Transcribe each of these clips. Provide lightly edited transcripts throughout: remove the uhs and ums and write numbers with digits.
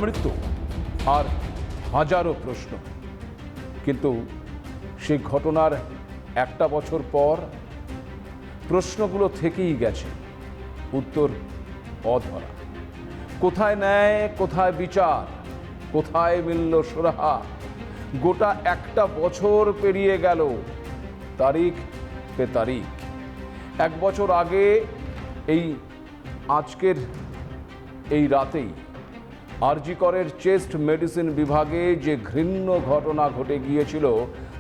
মৃত্যু আর হাজারো প্রশ্ন। কিন্তু সেই ঘটনার একটা বছর পর প্রশ্নগুলো থেকেই গেছে, উত্তর অধরা। কোথায় ন্যায়, কোথায় বিচার, কোথায় মিলল সুরাহা? গোটা একটা বছর পেরিয়ে গেল, তারিখ পে তারিখ। এক বছর আগে এই আজকের এই রাতেই আরজি করের চেস্ট মেডিসিন বিভাগে যে ঘৃণ্য ঘটনা ঘটে গিয়েছিল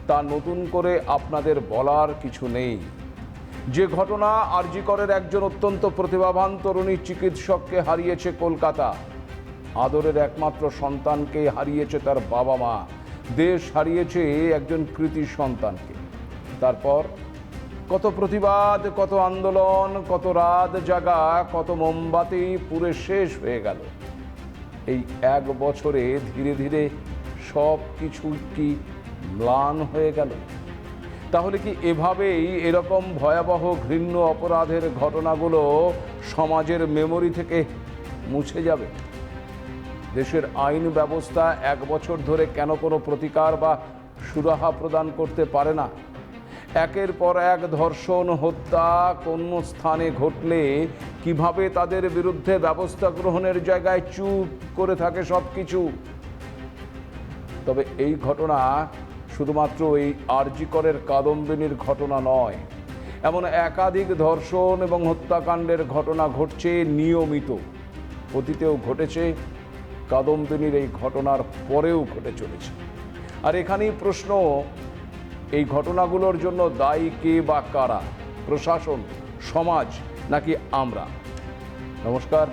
তা নতুন করে আপনাদের বলার কিছু নেই। যে ঘটনা আরজি করের একজন অত্যন্ত প্রতিভাবান তরুণী চিকিৎসককে হারিয়েছে কলকাতা, আদরের একমাত্র সন্তানকে হারিয়েছে তার বাবা মা, দেশ হারিয়েছে একজন কৃতি সন্তানকে। তারপর কত প্রতিবাদ, কত আন্দোলন, কত রাত জাগা, কত মোমবাতি পুরে শেষ হয়ে গেল। এই এক বছরে ধীরে ধীরে সব কিছু কি ম্লান হয়ে গেল? তাহলে কি এভাবেই এরকম ভয়াবহ ঘৃণ্য অপরাধের ঘটনাগুলো সমাজের মেমোরি থেকে মুছে যাবে? দেশের আইন ব্যবস্থা এক বছর ধরে কেন কোনো প্রতিকার বা সুরাহা প্রদান করতে পারে না? একের পর এক ধর্ষণ, হত্যা কোন স্থানে ঘটলে কিভাবে তাদের বিরুদ্ধে ব্যবস্থা গ্রহণের জায়গায় চুপ করে থাকে সব কিছু। তবে এই ঘটনা শুধুমাত্র এই আরজি করের কাদম্বিনীর ঘটনা নয়, এমন একাধিক ধর্ষণ এবং হত্যাকাণ্ডের ঘটনা ঘটছে নিয়মিত। অতীতেও ঘটেছে, কাদম্বিনীর এই ঘটনার পরেও ঘটে চলেছে। আর এখানেই প্রশ্ন, এই ঘটনাগুলোর জন্য দায়ী কে বা কারা? প্রশাসন, সমাজ, নাকি আমরা? নমস্কার,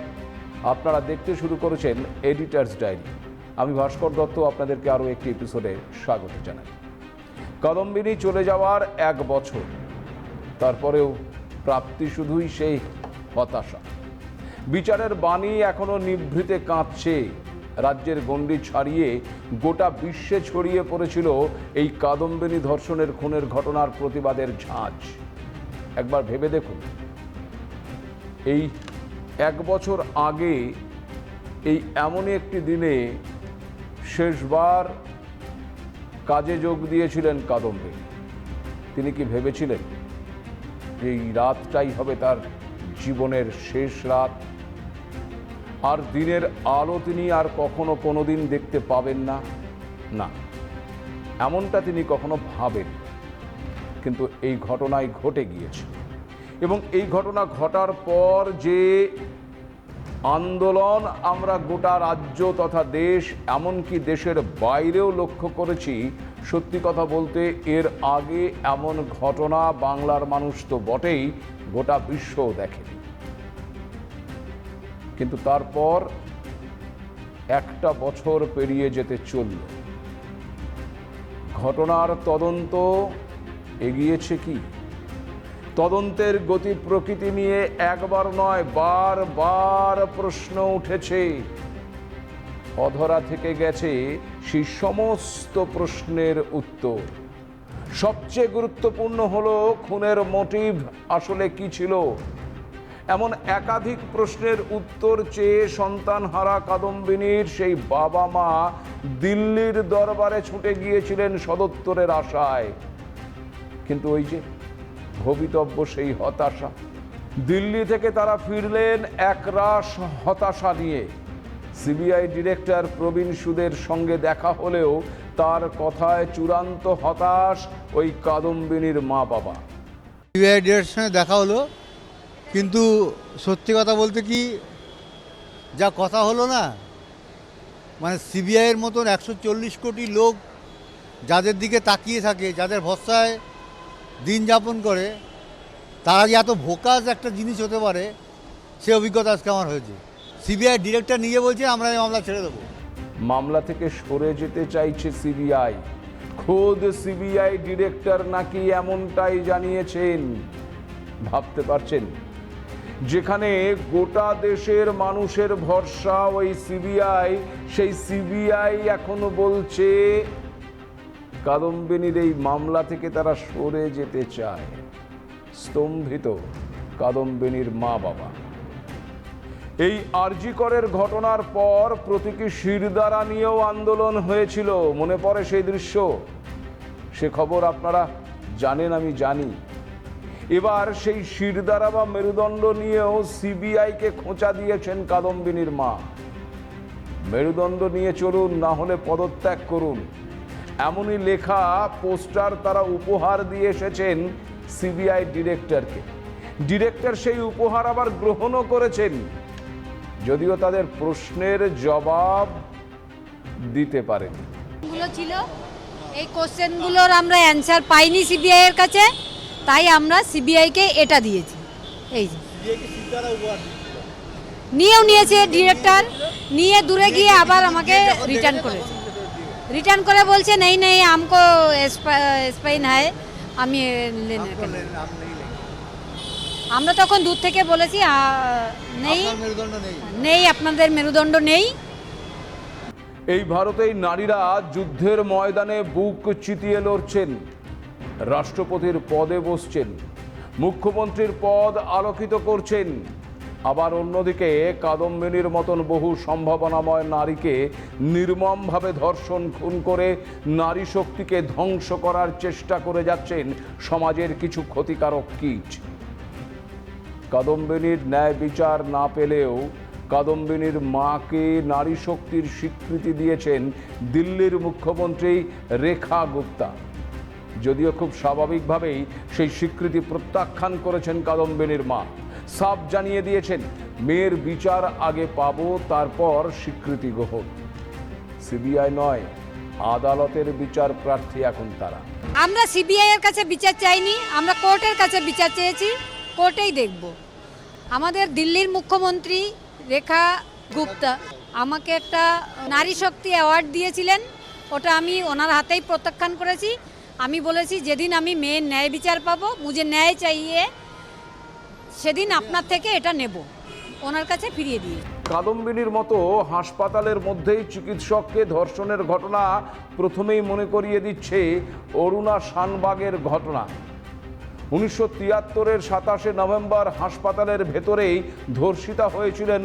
আপনারা দেখতে শুরু করেছেন এডিটার্স ডায়েরি। আমি ভাস্কর দত্ত আপনাদেরকে আরও একটি এপিসোডে স্বাগত জানাই। কাদম্বিনী চলে যাওয়ার এক বছর, তারপরেও প্রাপ্তি শুধুই সেই হতাশা। বিচারের বাণী এখনো নিভৃতে কাঁপছে। রাজ্যের গণ্ডি ছাড়িয়ে গোটা বিশ্বে ছড়িয়ে পড়েছিল এই কাদম্বিনী ধর্ষণের খুনের ঘটনার প্রতিবাদের ঝাঁজ। একবার ভেবে দেখুন, এই এক বছর আগে এই এমনই একটি দিনে শেষবার কাজে যোগ দিয়েছিলেন কাদম্বিনী। তিনি কি ভেবেছিলেন এই রাতটাই হবে তার জীবনের শেষ রাত, আর দিনের আলো তিনি আর কখনো কোনোদিন দেখতে পাবেন না? না, এমনটা তিনি কখনো ভাবেন। কিন্তু এই ঘটনাই ঘটে গিয়েছে, এবং এই ঘটনা ঘটার পর যে আন্দোলন আমরা গোটা রাজ্য তথা দেশ, এমনকি দেশের বাইরেও লক্ষ্য করেছি, সত্যি কথা বলতে এর আগে এমন ঘটনা বাংলার মানুষ তো বটেই, গোটা বিশ্বও দেখেনি। কিন্তু তারপর একটা বছর পেরিয়ে যেতে চলল। ঘটনার তদন্ত এগিয়েছে কি? তদন্তের গতি প্রকৃতি নিয়ে একবার নয়, বারবার প্রশ্ন উঠেছে। অধরা থেকে গেছে সেই সমস্ত প্রশ্নের উত্তর। সবচেয়ে গুরুত্বপূর্ণ হলো খুনের মোটিভ আসলে কি ছিল। এমন একাধিক প্রশ্নের উত্তর চেয়ে সন্তানহারা কাদম্বিনীর সেই বাবা মা দিল্লির দরবারে ছুটে গিয়েছিলেন সদুত্তরের আশায়। কিন্তু ওই যে ভবিতব্য সেই হতাশা। দিল্লি থেকে তারা ফিরলেন একরাশ হতাশা নিয়ে। সিবিআই ডিরেক্টর প্রবীণ সুদের সঙ্গে দেখা হলেও তার কথায় চূড়ান্ত হতাশ ওই কাদম্বিনীর মা বাবা। সিবিআই ডিরেক্টরের সঙ্গে দেখা হলো, কিন্তু সত্যি কথা বলতে কি যা কথা হলো না, মানে সিবিআইয়ের মতন 140 কোটি লোক যাদের দিকে তাকিয়ে থাকে, যাদের ভরসায় দিন যাপন করে, তারা যে এত ভোকাস একটা জিনিস হতে পারে সে অভিজ্ঞতা আজকে আমার হয়েছে। সিবিআই ডিরেক্টর নিজে বলছে আমরা এই মামলা ছেড়ে দেবো। মামলা থেকে সরে যেতে চাইছে সিবিআই। খোদ সিবিআই ডিরেক্টর নাকি এমনটাই জানিয়েছেন। ভাবতে পারছেন, যেখানে গোটা দেশের মানুষের ভরসা ওই সিবিআই, সেই সিবিআই এখনো বলছে কাদম্বিনীর এই মামলা থেকে তারা সরে যেতে চায়। স্তম্ভিত কাদম্বিনীর মা বাবা। এই আরজি করের ঘটনার পর প্রতীকী শিরদাঁড়া নিয়েও আন্দোলন হয়েছিল, মনে পড়ে সেই দৃশ্য। সে খবর আপনারা জানেন, আমি জানি। এবার সেই শিরদাঁড়া বা মেরুদণ্ড নিয়েও সিবিআইকে খোঁচা দিয়েছেন কাদম্বিনীর মা। মেরুদণ্ড নিয়ে চলুন, না হলে পদত্যাগ করুন, এমনই লেখা পোস্টার তারা উপহার দিয়ে এসেছেন সিবিআই ডিরেক্টরকে। ডিরেক্টর সেই উপহার আবার গ্রহণও করেছেন, যদিও তাদের প্রশ্নের জবাব দিতে পারেন। ছিল এই কোশ্চেনগুলোর আমরা অ্যান্সার পাইনি সিবিআই এর কাছে, তাই আমরা সিবিআইকে এটা দিয়েছি। এই যে নিয়েও নিয়েছে ডিরেক্টর, নিয়ে দূরে গিয়ে আবার আমাকে রিটার্ন করেছে। রিটার্ন করে বলছে নেই নেই আমকো স্পাইন হয়, আমি লেনে के लिए। আমরা তখন দূর থেকে বলেছি নেই নেই, আপনাদের মেরুদণ্ড নেই। এই ভারতেই নারীরা যুদ্ধের ময়দানে বুক চিতিয়ে লড়ছেন, রাষ্ট্রপতির পদে বসছেন, মুখ্যমন্ত্রীর পদ আলোকিত করছেন। আবার অন্যদিকে কাদম্বিনীর মতন বহু সম্ভাবনাময় নারীকে নির্মমভাবে ধর্ষণ, খুন করে নারী শক্তিকে ধ্বংস করার চেষ্টা করে যাচ্ছেন সমাজের কিছু ক্ষতিকারক কীট। কাদম্বিনীর ন্যায় বিচার না পেলেও কাদম্বিনীর মাকে নারী শক্তির স্বীকৃতি দিয়েছেন দিল্লির মুখ্যমন্ত্রী রেখা গুপ্তা। যদিও খুব স্বাভাবিকভাবেই সেই স্বীকৃতি প্রত্যাখ্যান করেছেন কাদম্বিনীর মা। সাফ জানিয়ে দিয়েছেন, মেয়ের বিচার আগে পাবো, তারপর স্বীকৃতি গ্রহণ। সিবিআই নয়, আদালতের বিচার প্রার্থী এখন তারা। আমরা সিবিআই এর কাছে বিচার চাইনি, আমরা কোর্টের কাছে বিচার চেয়েছি, কোর্টেই দেখব। আমাদের দিল্লির মুখ্যমন্ত্রী রেখা গুপ্তা আমাকে একটা নারী শক্তি অ্যাওয়ার্ড দিয়েছিলেন, ওটা আমি ওনার হাতেই প্রত্যাখ্যান করেছি। আমি বলেছি যেদিন আমি মেয়ের ন্যায় বিচার পাবো, মুঝে ন্যায় চাইয়ে, সেদিন আপনার থেকে এটা নেব, ওনার কাছে ফিরিয়ে দিয়ে। কাদম্বিনীর মতো হাসপাতালের মধ্যেই চিকিৎসককে ধর্ষণের ঘটনা প্রথমেই মনে করিয়ে দিচ্ছে অরুণা শানবাগের ঘটনা। 1973-এর 27শে নভেম্বর হাসপাতালের ভেতরেই ধর্ষিতা হয়েছিলেন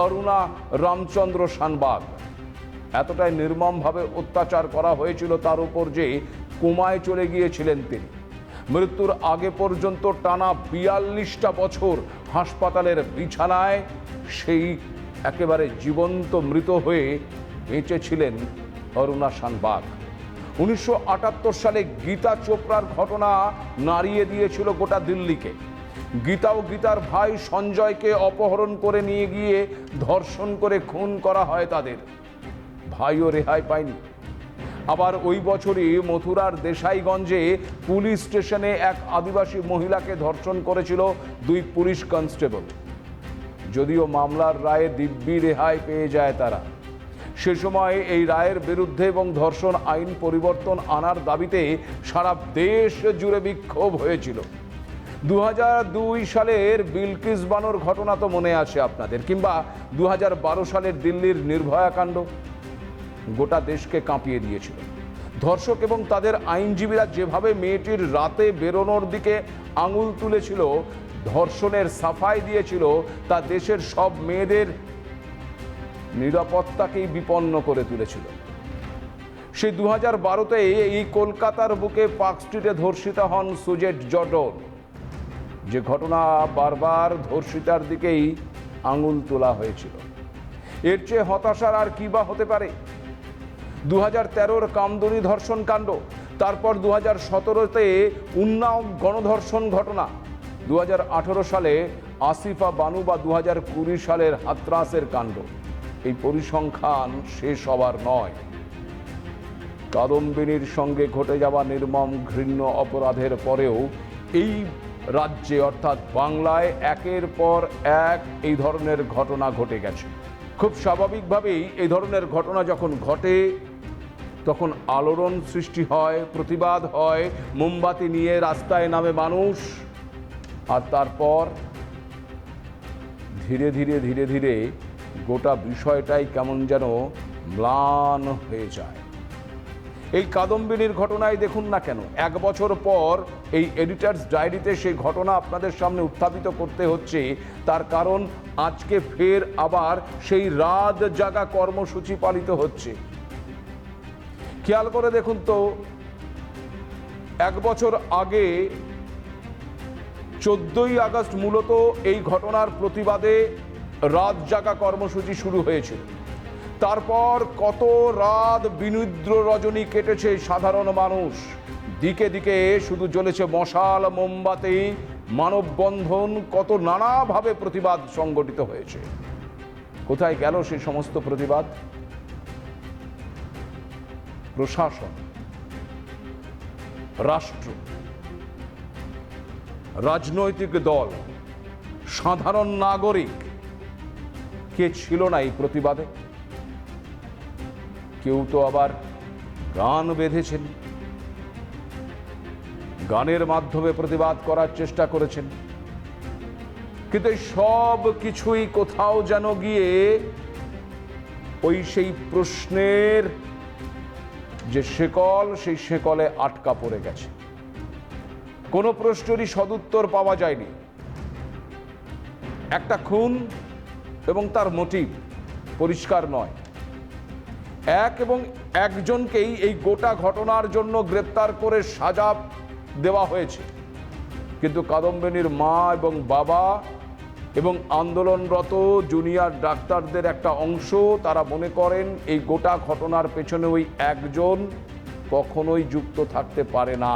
অরুণা রামচন্দ্র শানবাগ। এতটাই নির্মমভাবে অত্যাচার করা হয়েছিল তার উপর যে কোমায় চলে গিয়েছিলেন তিনি। মৃত্যুর আগে পর্যন্ত টানা 42টা বছর হাসপাতালের বিছানায় সেই একেবারে জীবন্ত মৃত হয়ে বেঁচেছিলেন অরুণা শানবাগ। 1978 সালে গীতা চোপড়ার ঘটনা নাড়িয়ে দিয়েছিল গোটা দিল্লিকে। গীতা ও গীতার ভাই সঞ্জয়কে অপহরণ করে নিয়ে গিয়ে ধর্ষণ করে খুন করা হয় তাদের। ভাইও রেহাই পায়নি। আবার ওই বছরই মথুরার দেশাইগঞ্জে পুলিশ স্টেশনে এক আদিবাসী মহিলাকে ধর্ষণ করেছিল 2 পুলিশ কনস্টেবল। যদিও মামলার রায়ে দিব্যি রেহাই পেয়ে যায় তারা। সে সময় এই রায়ের বিরুদ্ধে এবং ধর্ষণ আইন পরিবর্তন আনার দাবিতে সারা দেশ জুড়ে বিক্ষোভ হয়েছিল। 2002 সালের বিলকিস বানোর ঘটনা তো মনে আছে আপনাদের, কিংবা 2012 সালের দিল্লির নির্ভয়া কাণ্ড গোটা দেশকে কাঁপিয়ে দিয়েছিল। ধর্ষক এবং তাদের আইনজীবীরা যেভাবে মেয়েটির রাতে বেরোনোর দিকে আঙুল তুলেছিল, ধর্ষণের সাফাই দিয়েছিল, তা দেশের সব মেয়েদের নিরাপত্তাকেই বিপন্ন করে তুলেছিল। সেই 2012-তে এই কলকাতার বুকে পার্ক স্ট্রিটে ধর্ষিতা হন সুজেট জর্ডন। যে ঘটনা বারবার ধর্ষিতার দিকেই আঙুল তোলা হয়েছিল। এর চেয়ে হতাশার আর কি বা হতে পারে? 2013-র কামদুনি ধর্ষণ কাণ্ড, তারপর 2017-তে উন্নাও গণধর্ষণ ঘটনা, 2018 সালে আসিফা বানু বা 2020 সালের হাতরাসের কাণ্ড। এই পরিসংখ্যান শেষ হবার নয়। কাদম্বিনীর সঙ্গে ঘটে যাওয়া নির্মম ঘৃণ্য অপরাধের পরেও এই রাজ্যে অর্থাৎ বাংলায় একের পর এক এই ধরনের ঘটনা ঘটে গেছে। খুব স্বাভাবিকভাবেই এই ধরনের ঘটনা যখন ঘটে তখন আলোড়ন সৃষ্টি হয়, প্রতিবাদ হয়, মোমবাতি নিয়ে রাস্তায় নামে মানুষ। আর তারপর ধীরে ধীরে ধীরে ধীরে গোটা বিষয়টাই কেমন যেন ম্লান হয়ে যায়। এই কাদম্বিনীর ঘটনায় দেখুন না কেন 1 বছর পর এই এডিটার্স ডায়েরিতে সেই ঘটনা আপনাদের সামনে উত্থাপিত করতে হচ্ছে। তার কারণ আজকে ফের আবার সেই রাত জাগা কর্মসূচি পালিত হচ্ছে। খেয়াল করে দেখুন তো, 1 বছর আগে 14ই আগস্ট মূলত এই ঘটনার প্রতিবাদে রাত জাগা কর্মসূচি শুরু হয়েছিল। তারপর কত রাত বিনিদ্র রজনী কেটেছে সাধারণ মানুষ, দিকে দিকে শুধু জ্বলেছে মশাল, মোমবাতি, মানববন্ধন, কত নানাভাবে প্রতিবাদ সংগঠিত হয়েছে। কোথায় গেল সেই সমস্ত প্রতিবাদ? প্রশাসন, রাষ্ট্র, রাজনৈতিক দল, সাধারণ নাগরিক কে ছিল না এই প্রতিবাদে? কেউ তো আবার গান বেঁধেছেন, গানের মাধ্যমে প্রতিবাদ করার চেষ্টা করেছেন। কিন্তু এই সব কিছুই কোথাও যেন গিয়ে ওই সেই প্রশ্নের যে শেকল, সেই শেকলে আটকা পড়ে গেছে। কোনো প্রশ্নেরই সদুত্তর পাওয়া যায়নি। একটা খুন এবং তার মোটিভ পরিষ্কার নয়। এক এবং একজনকেই এই গোটা ঘটনার জন্য গ্রেপ্তার করে সাজা দেওয়া হয়েছে, কিন্তু কাদম্বিনীর মা এবং বাবা এবং আন্দোলনরত জুনিয়র ডাক্তারদের একটা অংশ তারা মনে করেন এই গোটা ঘটনার পেছনে ওই একজন কখনোই যুক্ত থাকতে পারে না।